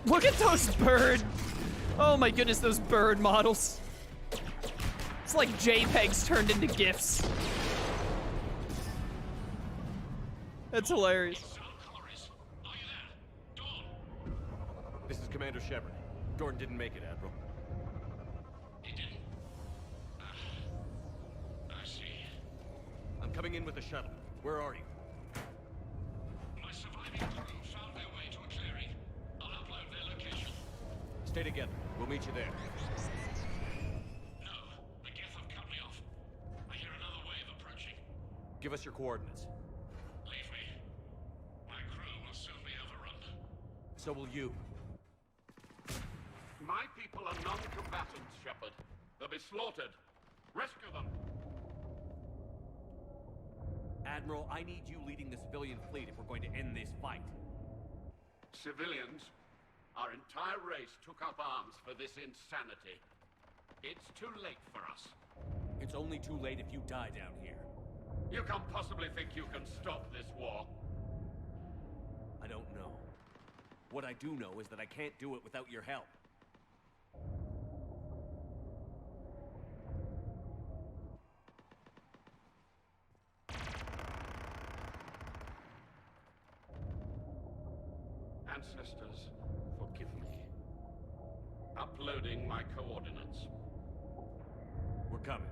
Look at those bird. Oh my goodness, those bird models. It's like JPEGs turned into GIFs. That's hilarious. This is Commander Shepard. Gordon didn't make it, Admiral. He didn't? I see. I'm coming in with the shuttle. Where are you? My surviving crew found their way to a clearing. I'll upload their location. Stay together. We'll meet you there. No, the Geth have cut me off. I hear another wave approaching. Give us your coordinates. Leave me. My crew will soon be overrun. So will you. My people are non-combatants, Shepard. They'll be slaughtered. Rescue them. Admiral, I need you leading the civilian fleet if we're going to end this fight. Civilians, our entire race took up arms for this insanity. It's too late for us. It's only too late if you die down here. You can't possibly think you can stop this war. I don't know. What I do know is that I can't do it without your help. Ancestors, forgive me. Uploading my coordinates. We're coming.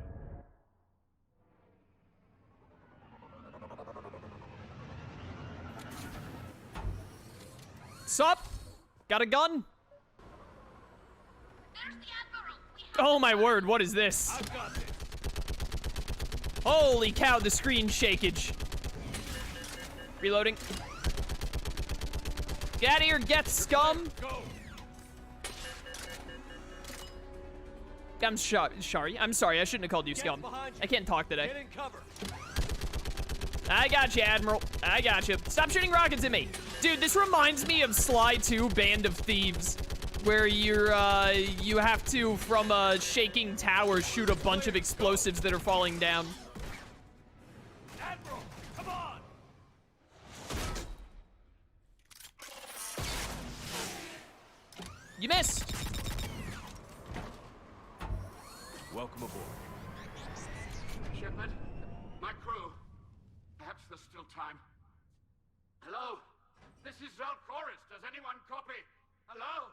Sup? Got a gun? There's the Admiral. Oh my word, what is this? I've got this. Holy cow, the screen shakeage. Reloading. Get out of here, get scum! Go! I'm sorry. I'm sorry, I shouldn't have called you scum. I can't talk today. Get in cover. I got you, Admiral. I got you. Stop shooting rockets at me. Dude, this reminds me of Sly 2 Band of Thieves, where you have to, from a shaking tower, shoot a bunch of explosives that are falling down. Admiral, come on! You missed. Welcome aboard. Shepard, my crew. Perhaps there's still time. Hello? This is Zalcoris. Does anyone copy? Hello?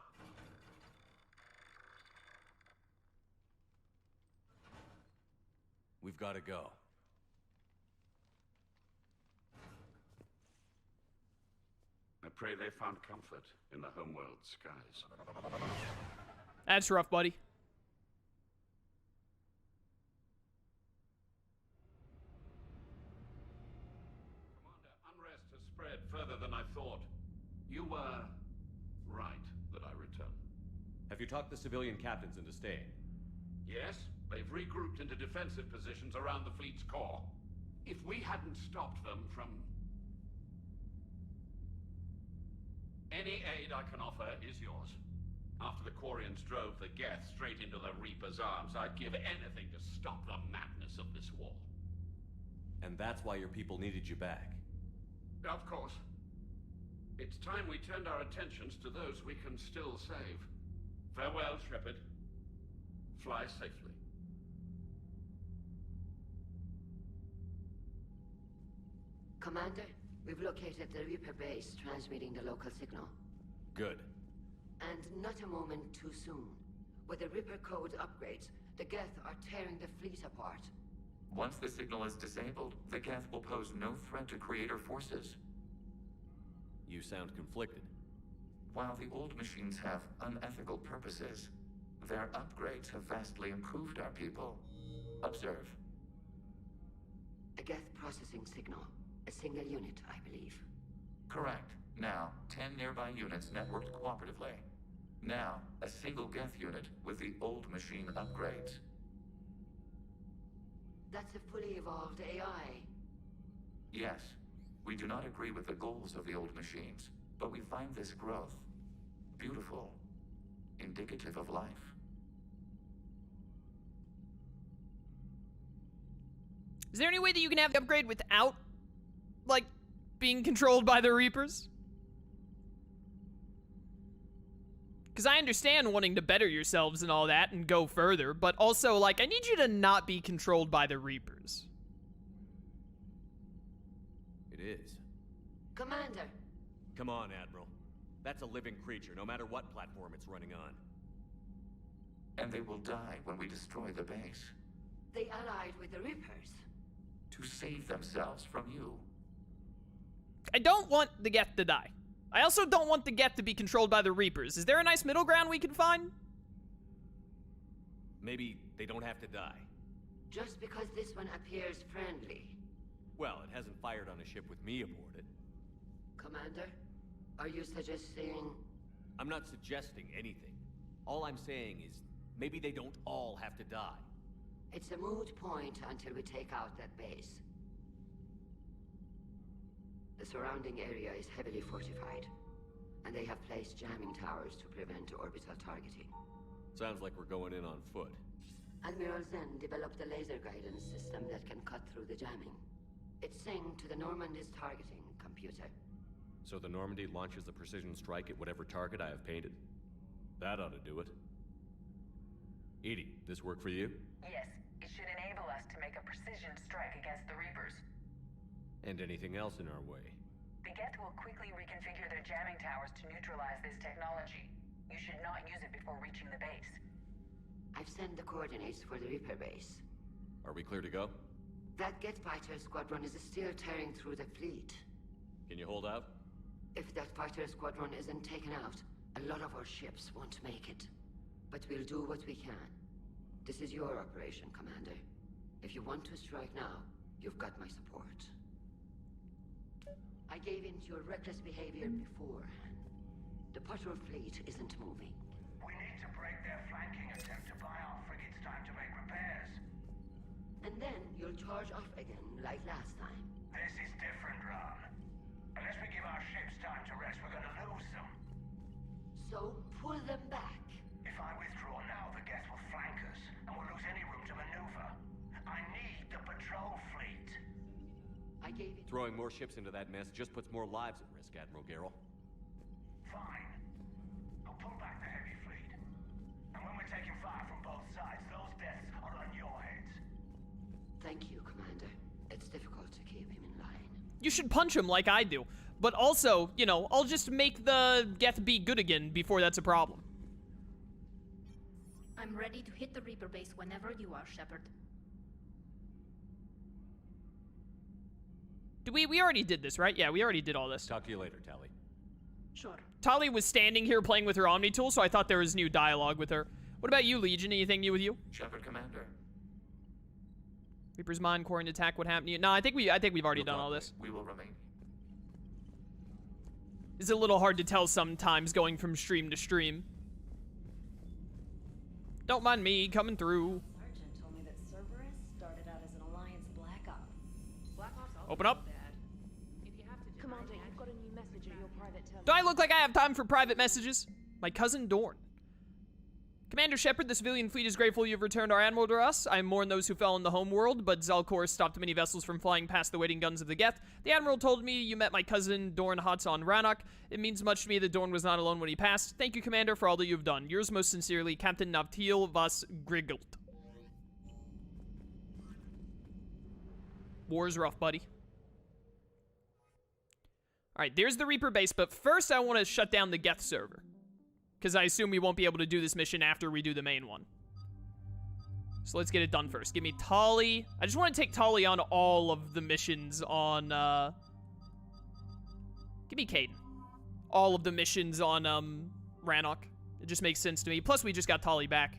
We've got to go. I pray they found comfort in the homeworld skies. That's rough, buddy. Commander, unrest has spread further than I thought. You were right that I return. Have you talked the civilian captains into staying? Yes, they've regrouped into defensive positions around the fleet's core. If we hadn't stopped them from... Any aid I can offer is yours. After the Quarians drove the Geth straight into the Reaper's arms, I'd give anything to stop the madness of this war. And that's why your people needed you back. Of course. It's time we turned our attentions to those we can still save. Farewell, Shepard. Fly safely. Commander, we've located the Reaper base transmitting the local signal. Good. And not a moment too soon. With the Reaper code upgrades, the Geth are tearing the fleet apart. Once the signal is disabled, the Geth will pose no threat to Creator forces. You sound conflicted. While the old machines have unethical purposes, their upgrades have vastly improved our people. Observe. A Geth processing signal. A single unit, I believe. Correct. Now, 10 nearby units networked cooperatively. Now, a single Geth unit with the old machine upgrades. That's a fully evolved AI. Yes, we do not agree with the goals of the old machines, but we find this growth beautiful, indicative of life. Is there any way that you can have the upgrade without, like, being controlled by the Reapers? Because I understand wanting to better yourselves and all that and go further, but also, like, I need you to not be controlled by the Reapers. It is. Commander, Come on, Admiral. That's a living creature, no matter what platform it's running on. And they will die when we destroy the base. they allied with the Reapers. To save themselves from you. I don't want the Geth to die. I also don't want the Geth to be controlled by the Reapers. Is there a nice middle ground we can find? Maybe they don't have to die. Just because this one appears friendly. Well, it hasn't fired on a ship with me aboard it. Commander, are you suggesting... I'm not suggesting anything. All I'm saying is, maybe they don't all have to die. It's a moot point until we take out that base. The surrounding area is heavily fortified, and they have placed jamming towers to prevent orbital targeting. Sounds like we're going in on foot. Admiral Zen developed a laser guidance system that can cut through the jamming. It's synced to the Normandy's targeting computer. So the Normandy launches a precision strike at whatever target I have painted? That ought to do it. Edie, this work for you? Yes, it should enable us to make a precision strike against the Reapers. And anything else in our way? The Geth will quickly reconfigure their jamming towers to neutralize this technology. You should not use it before reaching the base. I've sent the coordinates for the Reaper base. Are we clear to go? That Geth fighter squadron is still tearing through the fleet. Can you hold out? If that fighter squadron isn't taken out, a lot of our ships won't make it. But we'll do what we can. This is your operation, Commander. If you want to strike now, you've got my support. I gave in to your reckless behavior before. The patrol fleet isn't moving. We need to break their flanking attempt to buy our frigates time to make repairs. And then you'll charge off again, like last time. This is different, Ron. Unless we give our ships time to rest, we're gonna lose them. So, pull them back. If I withdraw now, the Geth will flank us, and we'll lose any room to maneuver. I need the patrol fleet. I gave it... Throwing more ships into that mess just puts more lives at risk, Admiral Garrel. Fine. I'll pull back the heavy fleet. And when we're taking fire from both sides, those deaths are on your heads. Thank you, Commander. It's difficult to keep him in line. You should punch him like I do. But also, you know, I'll just make the Geth be good again before that's a problem. I'm ready to hit the Reaper base whenever you are, Shepard. We already did this, right? Yeah, we already did all this. Talk to you later, Tally. Sure. Tali was standing here playing with her Omni tool, so I thought there was new dialogue with her. What about you, Legion? Anything new with you? Shepard, Commander. Reaper's Mind, Quarrying Attack, what happened to you? No, I think we've already done all this. We will remain. It's a little hard to tell sometimes going from stream to stream. Don't mind me coming through. Sergeant told me that Cerberus started out as an Alliance Black Op. Black Ops Open up. Dad. If you have to Commander, you've got a new message at your private telephone. Do I look like I have time for private messages? My cousin Dorn. Commander Shepard, the civilian fleet is grateful you've returned our admiral to us. I mourn those who fell in the home world, but Zalcor stopped many vessels from flying past the waiting guns of the Geth. The admiral told me you met my cousin Dorn Hotz on Rannoch. It means much to me that Dorn was not alone when he passed. Thank you, Commander, for all that you've done. Yours most sincerely, Captain Navtil Vas Grigelt. War's rough, buddy. Alright, there's the Reaper base, but first I want to shut down the Geth server. Because I assume we won't be able to do this mission after we do the main one. So let's get it done first. Give me Tali. I just want to take Tali on all of the missions on, Give me Caden. All of the missions on, Rannoch. It just makes sense to me. Plus, we just got Tali back.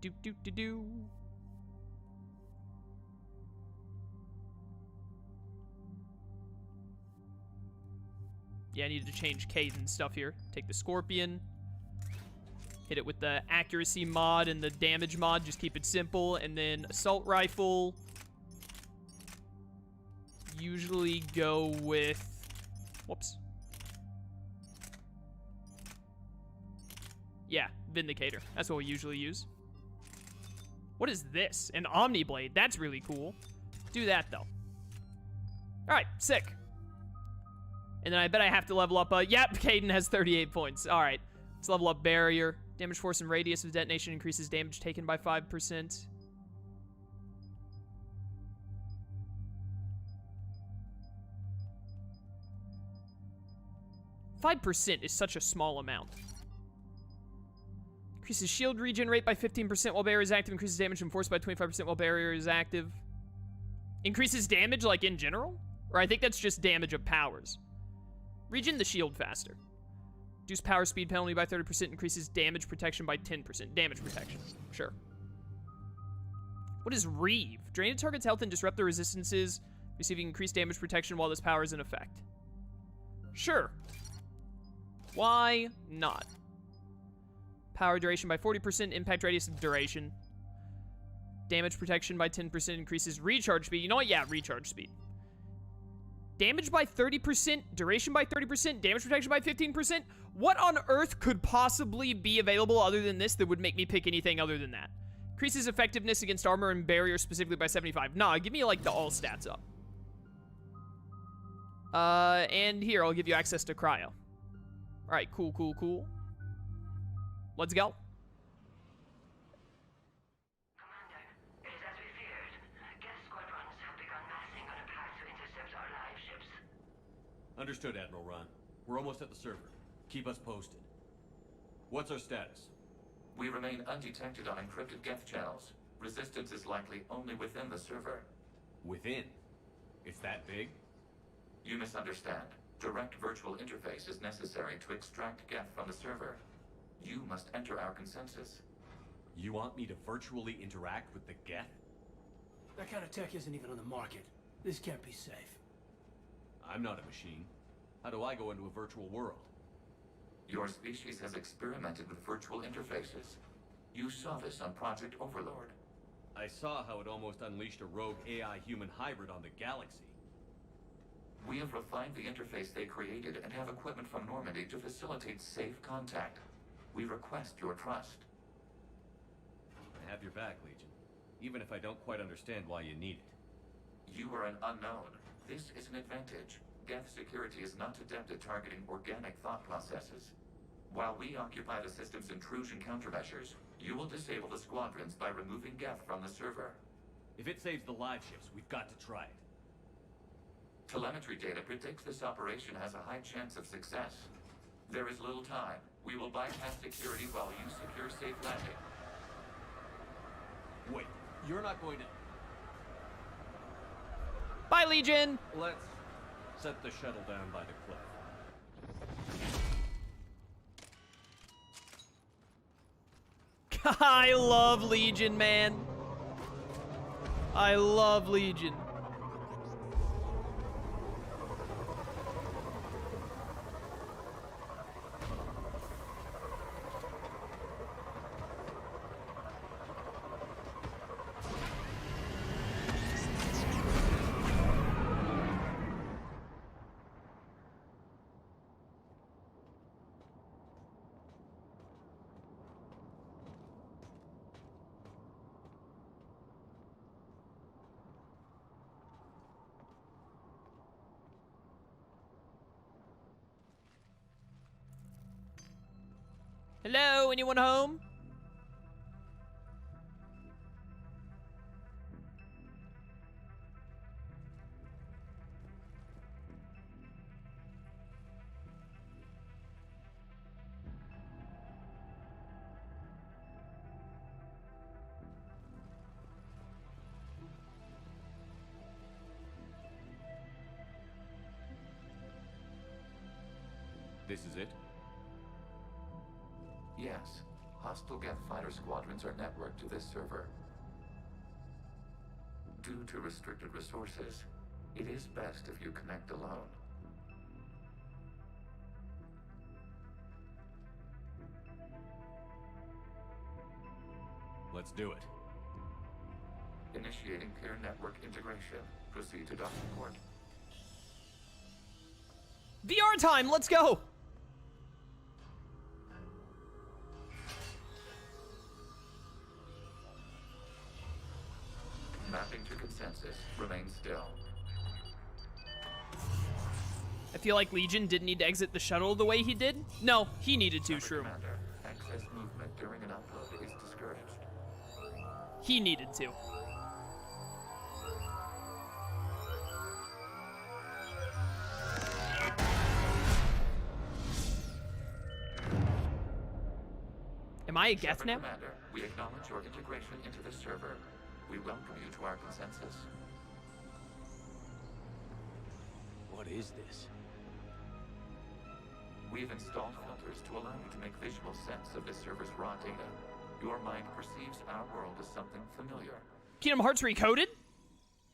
Do. Yeah, I needed to change Caden stuff here. Take the Scorpion. Hit it with the accuracy mod and the damage mod. Just keep it simple. And then assault rifle. Usually go with... Whoops. Yeah, Vindicator. That's what we usually use. What is this? An Omni Blade. That's really cool. Do that, though. Alright, sick. And then I bet I have to level up, yep, Caden has 38 points. All right, let's level up barrier. Damage force and radius of detonation increases damage taken by 5%. %5 is such a small amount. Increases shield regen rate by 15% while barrier is active. Increases damage and force by 25% while barrier is active. Increases damage, like, in general? Or I think that's just damage of powers. Regen the shield faster. Reduce power speed penalty by 30%. Increases damage protection by 10%. Damage protection. Sure. What is Reeve? Drain a target's health and disrupt the resistances, receiving increased damage protection while this power is in effect. Sure. Why not? Power duration by 40%. Impact radius of duration. Damage protection by 10% increases recharge speed. You know what? Yeah, recharge speed. Damage by 30%, duration by 30%, damage protection by 15%. What on earth could possibly be available other than this that would make me pick anything other than that? Increases effectiveness against armor and barrier specifically by 75. Nah, give me like the all stats up. And here, I'll give you access to cryo. All right, cool, cool, cool. Let's go. Understood, Admiral Ron. We're almost at the server. Keep us posted. What's our status? We remain undetected on encrypted Geth channels. Resistance is likely only within the server. Within? It's that big? You misunderstand. Direct virtual interface is necessary to extract Geth from the server. You must enter our consensus. You want me to virtually interact with the Geth? That kind of tech isn't even on the market. This can't be safe. I'm not a machine. How do I go into a virtual world? Your species has experimented with virtual interfaces. You saw this on Project Overlord. I saw how it almost unleashed a rogue AI-human hybrid on the galaxy. We have refined the interface they created and have equipment from Normandy to facilitate safe contact. We request your trust. I have your back, Legion. Even if I don't quite understand why you need it. You are an unknown. This is an advantage. Geth security is not adept at targeting organic thought processes. While we occupy the system's intrusion countermeasures, you will disable the squadrons by removing Geth from the server. If it saves the live ships, we've got to try it. Telemetry data predicts this operation has a high chance of success. There is little time. We will bypass security while you secure safe landing. Wait, you're not going to... Bye, Legion! Let's set the shuttle down by the cliff. I love Legion, man. I love Legion. Hello, anyone home? This is it? Yes. Hostile Geth fighter squadrons are networked to this server. Due to restricted resources, it is best if you connect alone. Let's do it. Initiating peer network integration. Proceed to docking port. VR time, let's go! Mapping to consensus. Remain still. I feel like Legion didn't need to exit the shuttle the way he did. No, he needed to, Shroom. Commander, access movement during an upload is discouraged. He needed to. Am I a Geth Shepard now? Commander, we acknowledge your integration into the server. We welcome you to our consensus. What is this? We've installed filters to allow you to make visual sense of this server's raw data. Your mind perceives our world as something familiar. Kingdom Hearts Recoded?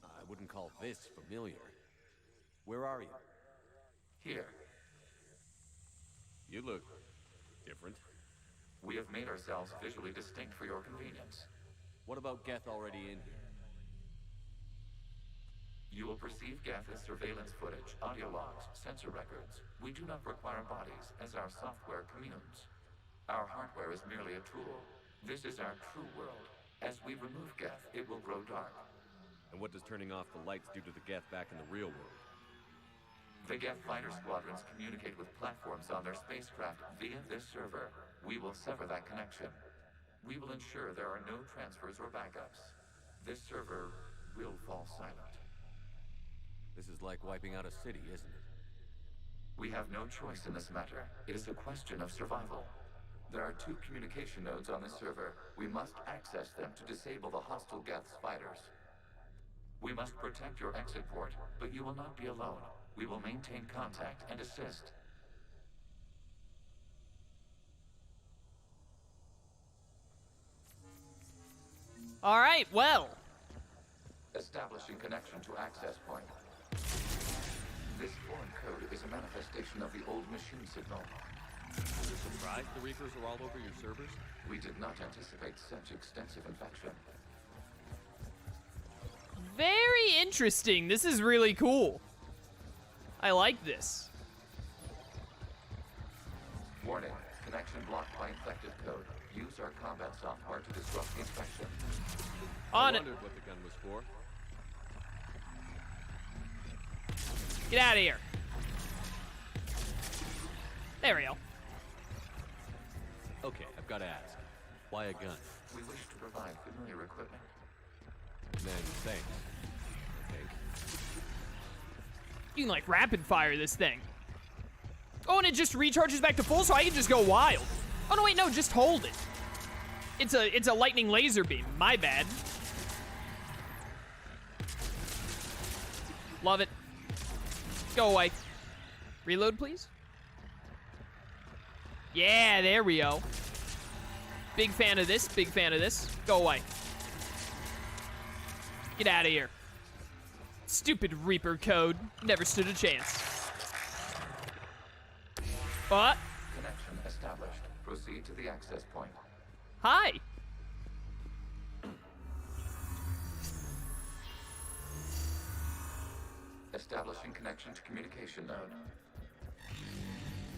I wouldn't call this familiar. Where are you? Here, You look different. we have made ourselves visually distinct for your convenience. What about Geth already in here? You will perceive Geth as surveillance footage, audio logs, sensor records. We do not require bodies, as our software communes. Our hardware is merely a tool. This is our true world. As we remove Geth, it will grow dark. And what does turning off the lights do to the Geth back in the real world? The Geth fighter squadrons communicate with platforms on their spacecraft via this server. We will sever that connection. We will ensure there are no transfers or backups. This server will fall silent. This is like wiping out a city, isn't it? We have no choice in this matter. It is a question of survival. There are 2 communication nodes on this server. We must access them to disable the hostile Geth fighters. We must protect your exit port, but you will not be alone. We will maintain contact and assist. All right, well. Establishing connection to access point. This foreign code is a manifestation of the old machine signal. You're surprised the Reapers are all over your servers? We did not anticipate such extensive infection. Very interesting. This is really cool. I like this. Warning, connection blocked by infected code. Use our combat software to disrupt the infection. On I it. wondered what the gun was for. Get out of here. There we go. Okay, I've got to ask. Why a gun? We wish to provide familiar equipment. Then thanks. I think. You can like rapid fire this thing. Oh, and it just recharges back to full, so I can just go wild. Oh no, wait, no, just hold it. It's a lightning laser beam. My bad. Love it. Go away. Reload, please. Yeah, there we go. Big fan of this. Big fan of this. Go away. Get out of here. Stupid Reaper code. Never stood a chance. What? Connection established. Proceed to the access point. Hi. Establishing connection to communication node.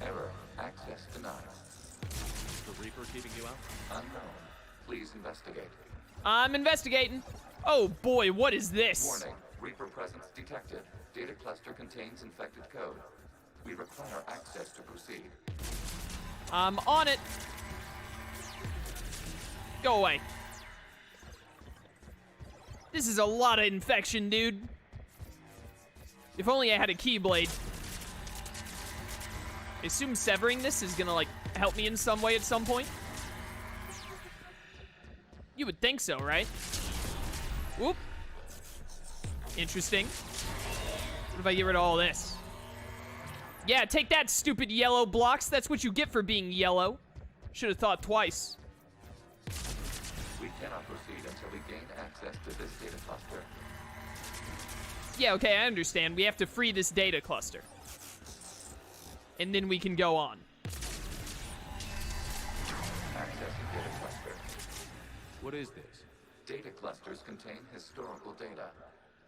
Error. Access denied. The Reaper keeping you out? Unknown. Please investigate. I'm investigating. Oh boy, what is this? Warning. Reaper presence detected. Data cluster contains infected code. We require access to proceed. I'm on it. Go away. This is a lot of infection, dude. If only I had a keyblade. I assume severing this is gonna, like, help me in some way at some point. You would think so, right? Whoop. Interesting. What if I get rid of all this? Yeah, take that, stupid yellow blocks. That's what you get for being yellow. Should have thought twice. We cannot proceed until we gain access to this data cluster. Yeah, okay, I understand. We have to free this data cluster. And then we can go on. Accessing data cluster. What is this? Data clusters contain historical data.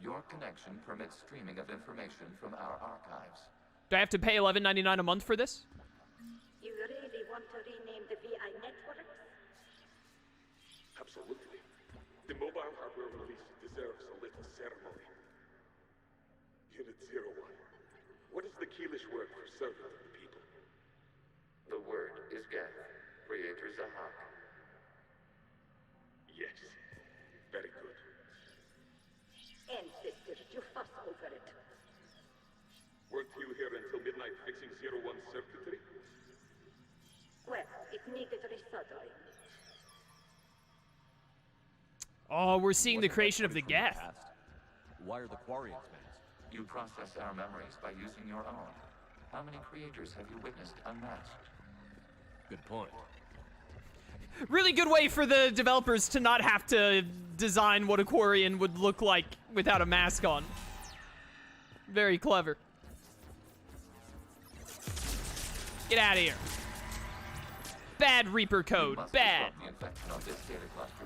Your connection permits streaming of information from our archives. Do I have to pay $11.99 a month for this? You really want to rename the VI network? Absolutely. The mobile hardware release deserves a little ceremony. Unit 01. What is the Keelish servant of the people. The word is Geth, creator Zahak. Yes, very good. Ancestors, you fuss over it. Weren't you here until midnight fixing 01 circuitry? Well, it needed resoldering. Oh, we're seeing the creation of the Geth. Why are the Quarians masked? You process our memories by using your own. How many creators have you witnessed unmasked? Good point. Really good way for the developers to not have to design what a Quarian would look like without a mask on. Very clever. Get out of here. Bad Reaper code. Bad. The infection on this data cluster